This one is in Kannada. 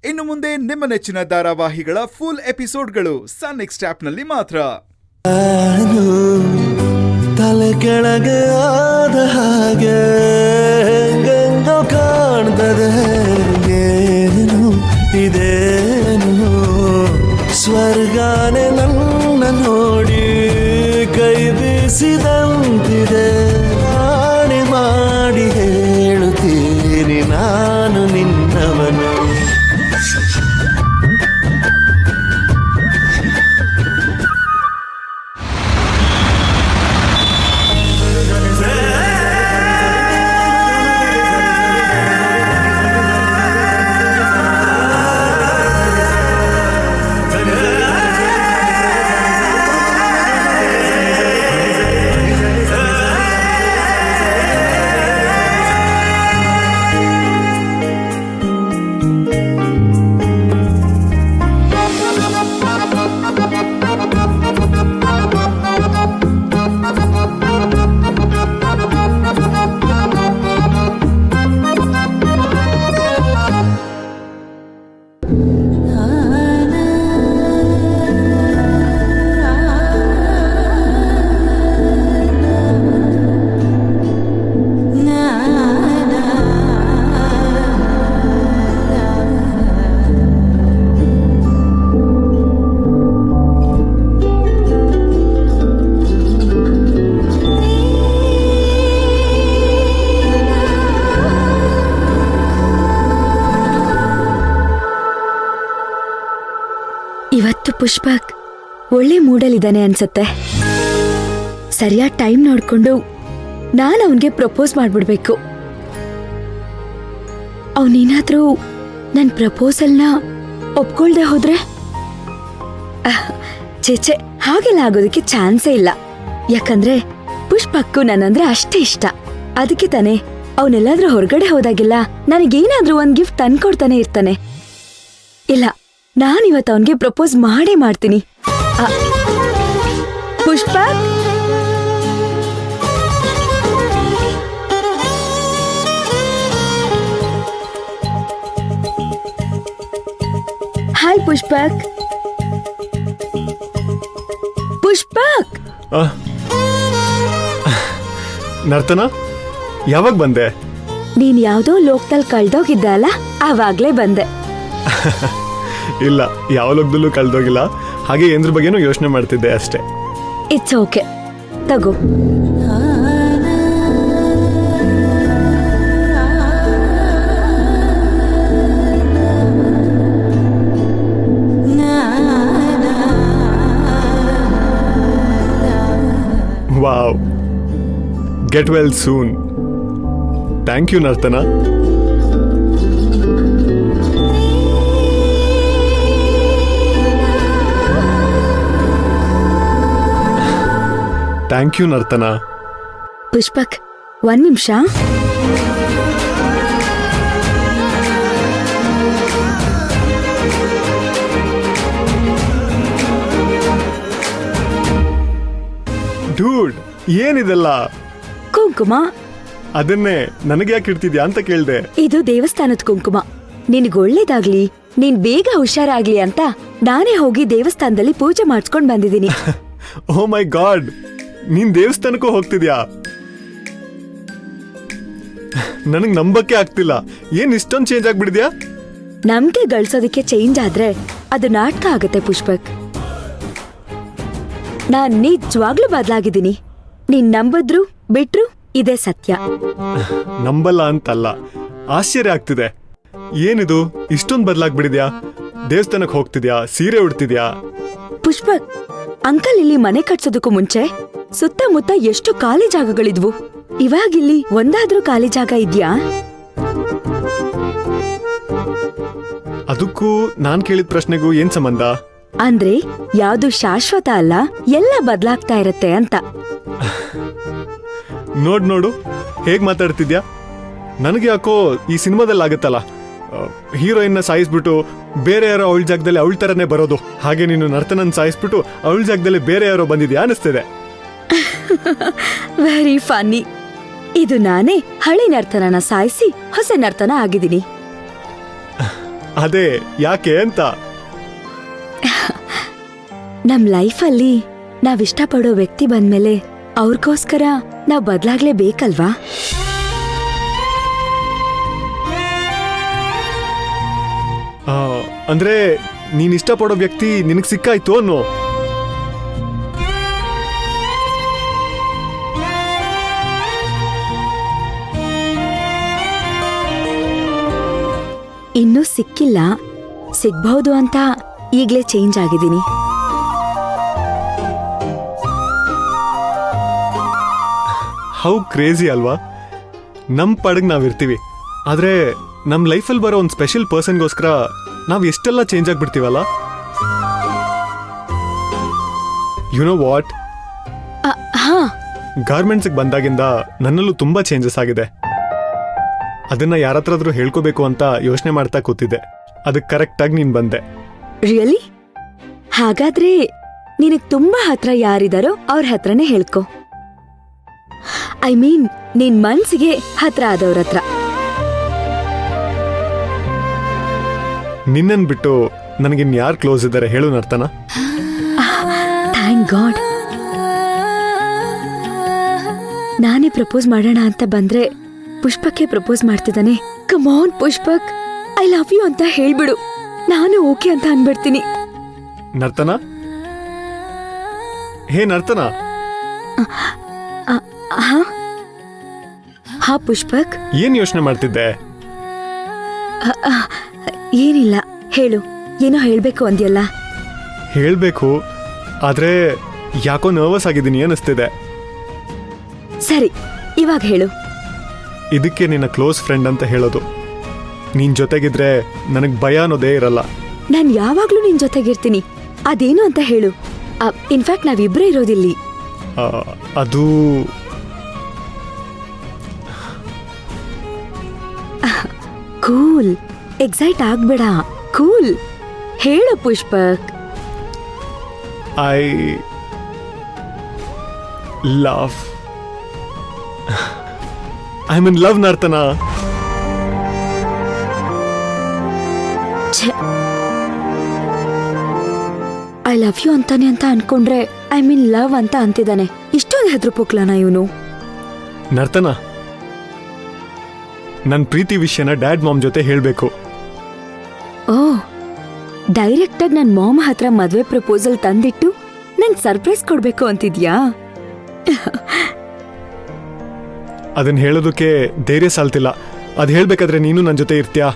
ಇನ್ನು ಮುಂದೆ ನಿಮ್ಮ ನೆಚ್ಚಿನ ಧಾರಾವಾಹಿಗಳ ಫುಲ್ ಎಪಿಸೋಡ್ಗಳು ಸನ್ ನೆಕ್ಸ್ಟ್ ಆಪ್ನಲ್ಲಿ ಮಾತ್ರ. ತಲೆ ಕೆಳಗೆ ಆದ ಹಾಗೆ ಗಂಗೋ ಕಾಣ್ತದೆ, ಏನು ಇದೇನು ಸ್ವರ್ಗಾನೆ ನನ್ನ ನೋಡಿ ಕೈ ಬೀಸಿದಂತಿದೆ. ಆಣೆ ಮಾಡಿ ಹೇಳುತ್ತೀನಿ ನಾನು ನಿನ್ನವನು. ಇವತ್ತು ಪುಷ್ಪಕ್ ಒಳ್ಳೆ ಮೂಡಲ್ಲಿದ್ದಾನೆ ಅನ್ಸತ್ತೆ. ಸರಿಯಾದ ಟೈಮ್ ನೋಡ್ಕೊಂಡು ನಾನು ಅವನ್ಗೆ ಪ್ರಪೋಸ್ ಮಾಡ್ಬಿಡ್ಬೇಕು. ಅವನೇನಾದ್ರೂ ನನ್ ಪ್ರಪೋಸಲ್ನ ಒಪ್ಕೊಳ್ದೆ ಹೋದ್ರೆ ಚೇಚೆ, ಹಾಗೆಲ್ಲ ಆಗೋದಕ್ಕೆ ಚಾನ್ಸೇ ಇಲ್ಲ. ಯಾಕಂದ್ರೆ ಪುಷ್ಪಕ್ಕು ನನ್ನಂದ್ರೆ ಅಷ್ಟೇ ಇಷ್ಟ. ಅದಕ್ಕೆ ತಾನೆ ಅವನೆಲ್ಲಾದ್ರೂ ಹೊರಗಡೆ ಹೋದಾಗೆಲ್ಲ ನನಗೇನಾದ್ರೂ ಒಂದ್ ಗಿಫ್ಟ್ ತಂದ್ಕೊಡ್ತಾನೆ ಇರ್ತಾನೆ. ಇಲ್ಲ, ನಾನಿವತ್ತು ಅವನ್ಗೆ ಪ್ರಪೋಸ್ ಮಾಡೇ ಮಾಡ್ತೀನಿ. ಪುಷ್ಪಕ್, ಹಾಯ್ ಪುಷ್ಪಕ್. ಪುಷ್ಪಕ್, ನರ್ತನ, ಯಾವಾಗ ಬಂದೆ? ನೀನ್ ಯಾವ್ದೋ ಲೋಕದಲ್ಲಿ ಕಳ್ದೋಗಿದ್ದ ಅಲ್ಲ, ಆವಾಗ್ಲೇ ಬಂದೆ. ಇಲ್ಲ, ಯಾವ ಲೋಕದಲ್ಲೂ ಕಳ್ದೋಗಿಲ್ಲ. ಹಾಗೆ ಏನ್ರ ಬಗ್ಗೆನೂ ಯೋಚನೆ ಮಾಡ್ತಿದ್ದೆ ಅಷ್ಟೇ. ಇಟ್ಸ್ ಓಕೆ, ತಗೋ. Wow, get well soon. Thank you Nartana. Thank you Nartana. Pushpak, ಒಂದ್ ನಿಮಿಷ. ಡೂಡ್, ಏನಿದೆಲ್ಲ? ಕುಂಕುಮ. ಅದನ್ನೇ ನನಗೆ ಯಾಕೆ ಇಡ್ತಿದ್ಯಾ ಅಂತ ಕೇಳ್ದೆ. ಇದು ದೇವಸ್ಥಾನದ ಕುಂಕುಮ. ನಿನ್ಗೆ ಒಳ್ಳೇದಾಗ್ಲಿ, ನೀನ್ ಬೇಗ ಹುಷಾರಾಗ್ಲಿ ಅಂತ ನಾನೇ ಹೋಗಿ ದೇವಸ್ಥಾನದಲ್ಲಿ ಪೂಜೆ ಮಾಡಿಸ್ಕೊಂಡ್ ಬಂದಿದ್ದೀನಿ. ಓ ಮೈ ಗಾಡ್, ನೀನ್ ದೇವಸ್ಥಾನಕ್ಕೂ ಹೋಗ್ತಿದ್ಯಾ? ನನಗ್ ನಂಬಕ್ಕೆ ಆಗ್ತಿಲ್ಲ. ಏನ್ ಇಷ್ಟೊಂದು ಚೇಂಜ್ ಆಗ್ಬಿಡಿದ್ಯಾ? ನಮ್ಗೆ ಗಳಿಸೋದಕ್ಕೆ ಚೇಂಜ್ ಆದ್ರೆ ಅದು ನಾಟಕ ಆಗತ್ತೆ ಪುಷ್ಪಕ್. ನಾನ್ ನಿಜವಾಗ್ಲೂ ಬದಲಾಗಿದ್ದೀನಿ. ನೀನ್ ನಂಬಿದ್ರು ಬಿಟ್ರು ಇದೇ ಸತ್ಯ. ನಂಬಲ್ಲ ಅಂತಲ್ಲ, ಆಶ್ಚರ್ಯ ಆಗ್ತಿದೆ. ಏನಿದು ಇಷ್ಟೊಂದು ಬದಲಾಗ್ಬಿಡಿದ್ಯಾ? ದೇವಸ್ಥಾನಕ್ಕೆ ಹೋಗ್ತಿದ್ಯಾ? ಸೀರೆ ಉಡ್ತಿದ್ಯಾ? ಪುಷ್ಪಕ್, ಅಂಕಲ್ ಇಲ್ಲಿ ಮನೆ ಕಟ್ಸೋದಕ್ಕೂ ಮುಂಚೆ ಸುತ್ತಮುತ್ತ ಎಷ್ಟು ಖಾಲಿ ಜಾಗಗಳಿದ್ವು. ಇವಾಗಿಲ್ಲಿ ಒಂದಾದ್ರೂ ಖಾಲಿ ಜಾಗ ಇದ್ಯಾ? ಅದಕ್ಕೂ ನಾನ್ ಕೇಳಿದ ಪ್ರಶ್ನೆಗೂ ಏನ್ ಸಂಬಂಧ? ಅಂದ್ರೆ ಯಾವ್ದು ಶಾಶ್ವತ ಅಲ್ಲ, ಎಲ್ಲ ಬದಲಾಗ್ತಾ ಇರತ್ತೆ ಅಂತ. ನೋಡು ಹೇಗ್ ಮಾತಾಡ್ತಿದ್ಯಾ. ನನಗೆ ಯಾಕೋ ಈ ಸಿನಿಮಾದಲ್ಲಿ ಆಗತ್ತಲ್ಲ, ಹೀರೋಯಿನ್ನ ಸಾಯಿಸ್ಬಿಟ್ಟು ಬೇರೆ ಯಾರೋ ಅವಳ ಜಾಗದಲ್ಲಿ ಅವಳ ತರನೇ ಬರೋದು. ಹಾಗೆ ನೀನು ನರ್ತನನ್ ಸಾಯಿಸ್ಬಿಟ್ಟು ಅವಳ ಜಾಗದಲ್ಲಿ ಬೇರೆ ಯಾರೋ ಬಂದಿದ್ಯಾ ಅನಿಸ್ತಿದೆ. Very funny. ಇದು ನಾನೇ ಹಳೆ ನರ್ತನನ ಸಾಯಿಸಿ ಹೊಸ ನರ್ತನ ಆಗಿದ್ದೀನಿ. ಅದೇ ಯಾಕೆ ಅಂತ. ನಮ್ ಲೈಫಲ್ಲಿ ನಾವ್ ಇಷ್ಟಪಡೋ ವ್ಯಕ್ತಿ ಬಂದ್ಮೇಲೆ ಅವ್ರಿಗೋಸ್ಕರ ನಾವ್ ಬದ್ಲಾಗ್ಲೇಬೇಕಲ್ವಾ? ಅಂದ್ರೆ ನೀನ್ ಇಷ್ಟಪಡೋ ವ್ಯಕ್ತಿ ನಿನಗ್ ಸಿಕ್ಕಾಯ್ತು ಅನ್ನೋ. ಇನ್ನೂ ಸಿಕ್ಕಿಲ್ಲ, ಸಿಗ್ಬಹುದು ಅಂತ ಈಗ್ಲೇ ಚೇಂಜ್ ಆಗಿದ್ದೀನಿ. ಹೌ ಕ್ರೇಜಿ ಅಲ್ವಾ? ನಮ್ ಪಾಡಿಗೆ ನಾವಿರ್ತೀವಿ, ಆದ್ರೆ ನಮ್ ಲೈಫಲ್ಲಿ ಬರೋ ಒಂದು ಸ್ಪೆಷಲ್ ಪರ್ಸನ್ಗೋಸ್ಕರ ನಾವ್ ಎಷ್ಟೆಲ್ಲ ಚೇಂಜ್ ಆಗ್ಬಿಡ್ತೀವಲ್ಲ. ಯು ನೋ ವಾಟ್, ಹಾ, ಗಾರ್ಮೆಂಟ್ಸ್ಗೆ ಬಂದಾಗಿಂದ ನನ್ನಲ್ಲೂ ತುಂಬಾ ಚೇಂಜಸ್ ಆಗಿದೆ. ಅದನ್ನ ಯಾರತ್ರಾದ್ರೂ ಹೇಳ್ಕೋಬೇಕು ಅಂತ ಯೋಚನೆ ಮಾಡ್ತಾ ಕೂತಿದ್ದೆ. ಅದಕ್ಕೆ ಕರೆಕ್ಟಾಗಿ ನೀನ್ ಬಂದೆ. ರಿಯಲಿ? ಹಾಗಾದ್ರೆ ನಿನಗ್ ತುಂಬಾ ಹತ್ರ ಯಾರಿದಾರೋ ಅವ್ರ ಹತ್ರನೇ ಹೇಳ್ಕೊ. ಐ ಮೀನ್ ನಿನ್ ಮನ್ಸಿಗೆ ಹತ್ರ ಆದವ್ರ ಹತ್ರ. ನಿನ್ನನ್ ಬಿಟ್ಟು ನನಗಿನ್ ಯಾರು ಕ್ಲೋಸ್ ಇದ್ದಾರೆ ಹೇಳು ನರ್ತನ? Thank god. ನಾನೇ ಪ್ರಪೋಸ್ ಮಾಡೋಣ ಅಂತ ಬಂದ್ರೆ ಪುಷ್ಪಕ್ಕೆ ಪ್ರಪೋಸ್ ಮಾಡ್ತಿದ್ದಾನೆ. Come on Pushpak, I love you ಅಂತ ಹೇಳ್ಬಿಡು, ನಾನು ಓಕೆ ಅಂತ ಅನ್ಬಿಡ್ತೀನಿ. ನರ್ತನ, ಹೇ ನರ್ತನ. ಹಾ ಪುಷ್ಪಕ್. ಏನ್ ಯೋಚನೆ ಮಾಡ್ತಿದ್ದೆ? ಏನಿಲ್ಲ, ಹೇಳು. ಏನೋ ಹೇಳ್ಬೇಕು ಅಂದ್ಯಲ್ಲ. ಹೇಳ್ಬೇಕು, ಆದ್ರೆ ಯಾಕೋ ನರ್ವಸ್ ಆಗಿದ್ದೀನಿ ಅನಿಸ್ತಿದೆ. ಸರಿ, ಇವಾಗ ಹೇಳು. ಇದಕ್ಕೆ ನಿನ್ನ ಕ್ಲೋಸ್ ಫ್ರೆಂಡ್ ಅಂತ ಹೇಳೋದು. ನೀನ್ ಜೊತೆಗಿದ್ರೆ ನನಗ್ ಭಯ ಅನ್ನೋದೇ ಇರಲ್ಲ. ನಾನ್ ಯಾವಾಗ್ಲೂ ನಿನ್ ಜೊತೆಗಿರ್ತೀನಿ. ಅದೇನು ಅಂತ ಹೇಳು. ಇನ್ಫ್ಯಾಕ್ಟ್ ನಾವಿಬ್ರೇ ಇರೋದಿಲ್ಲಿ. ಅದು ಕೂಲ್, ಎಕ್ಸೈಟ್ ಆಗ್ಬೇಡ. ಕೂಲ್, ಹೇಳು Pushpak. I love, I mean love ನರ್ತನ. ಐ ಲವ್ ಯು ಅಂತಾನೆ ಅಂತ ಅನ್ಕೊಂಡ್ರೆ ಐ ಮೀನ್ ಲವ್ ಅಂತ ಅಂತಿದ್ದಾನೆ. ಇಷ್ಟೊಂದು ಹೆದ್ರುಪೋಕ್ಲನ ಇವನು. ನರ್ತನ, ನನ್ನ ಪ್ರೀತಿ ವಿಷಯನ ಡ್ಯಾಡ್ ಮಾಮ್ ಜೊತೆ ಹೇಳ್ಬೇಕು. ಓ, ಡೈರೆಕ್ಟ್ ಆಗಿ ನನ್ ಮಾಮ್ ಹತ್ರ ಮದ್ವೆ ಪ್ರಪೋಸಲ್ ತಂದಿಟ್ಟು ನಂಗ್ ಸರ್ಪ್ರೈಸ್ ಕೊಡ್ಬೇಕು ಅಂತಿದ್ಯಾ? ಅದನ್ನ ಹೇಳೋದಕ್ಕೆ ಧೈರ್ಯ ಸಾಲ್ತಿಲ್ಲ. ಅದ್ ಹೇಳ್ಬೇಕಾದ್ರೆ ನೀನು ನನ್ನ ಜೊತೆ ಇರ್ತೀಯಾ?